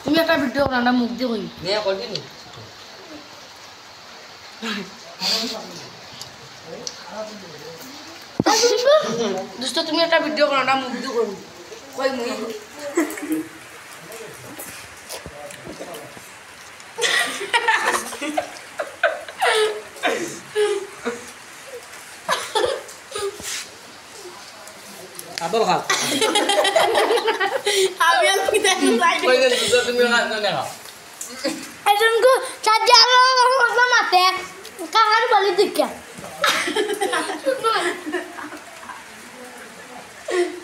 তুমি একটা ভিডিও বানানা মুখ দিয়ে কই নে করবি নি দোস্ত তুমি একটা ভিডিও বানানা মুখ দিয়ে কই কই মুই আদল খা আমি আর কি দেখি কই দে তুমি না না খা এজনকো চাচা আলো মাতে কাহার বলি দিকে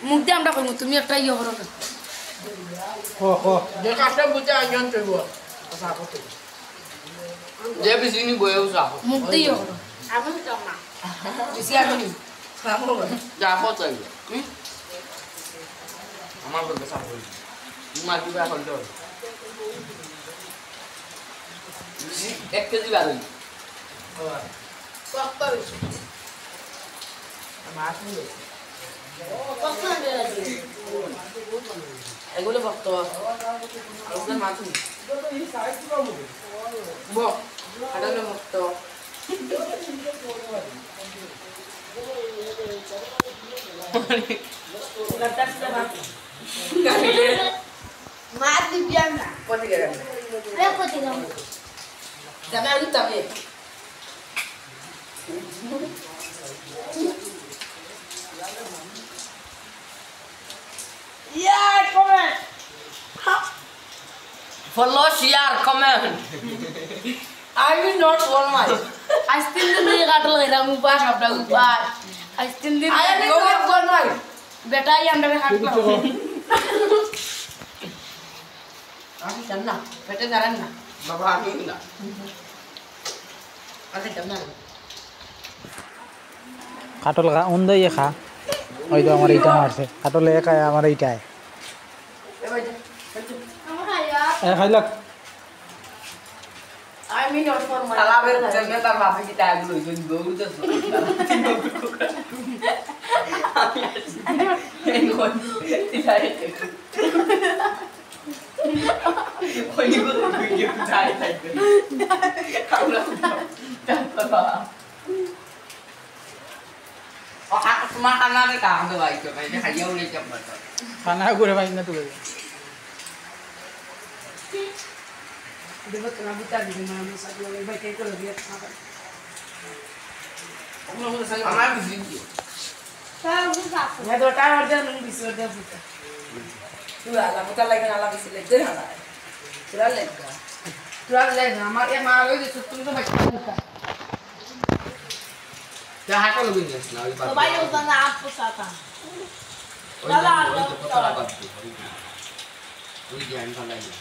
মুখ দিয়ে আমরা কই তুমি একটা ইয়ে করো না যে কাটা বুঝে আইজন তুইব কথা কত যে বিসিনি বয়ে উসা মুখ দিয়ে ইয়ে করো আমি তো না বেশি আগুনি যা কত চাইবে আমার বলতে সাপ হই তোমার কি ব্যাপার হল 1 কেজি বাড়ি কত বেশি মাছ নিয়ে কত লাগে এগুলো ভক্ত ওদের মাছ নিয়ে বক আডালে মুক্ত মা দিবিয়া না কোটি গেল রে কোটি গাম তুমি আর তবে comment. follow share comment I will not follow my. I still नहीं काट लग रहा हूँ पास अपना ऊपर. I still नहीं. I will not follow my. बेटा ये अंदर काट लो. Aku चलना. बेटे जारन ना. बाबा आमी ना अरे चलना. কাটল খা উন দই খা ওই তো আমার এইটা মারছে কাটলে খায় আমার এইটায় আমরা ইয়া এ খাইলাক I will not follow my. তালা বের জন্য তার বাপে কি টাইম লইছে দৌড়তে এই কোন তিলাই ওই নিগো ভিডিও চাই থাকবে আমরা তারপর তোমার খানারে কাম তো ভাই তো ভাই খাইয়া উড়ে যাবে খানা করে পাই না তুলে Debo tener que estar bien, no sé qué le voy a quedar con los días. আমার বিজি তাও বুঝাছো Ya do ta orde nung biso de buta. Tu ala buta lagi ala biso le de ala. Tu ala le amar ya ma lo de tu to bacha buta. যা হাঁটা lobby না ওই তো ভাই ওটা না আপু সাতা ওই যে কথা বাদ ওই যে আমি ভালো লাগে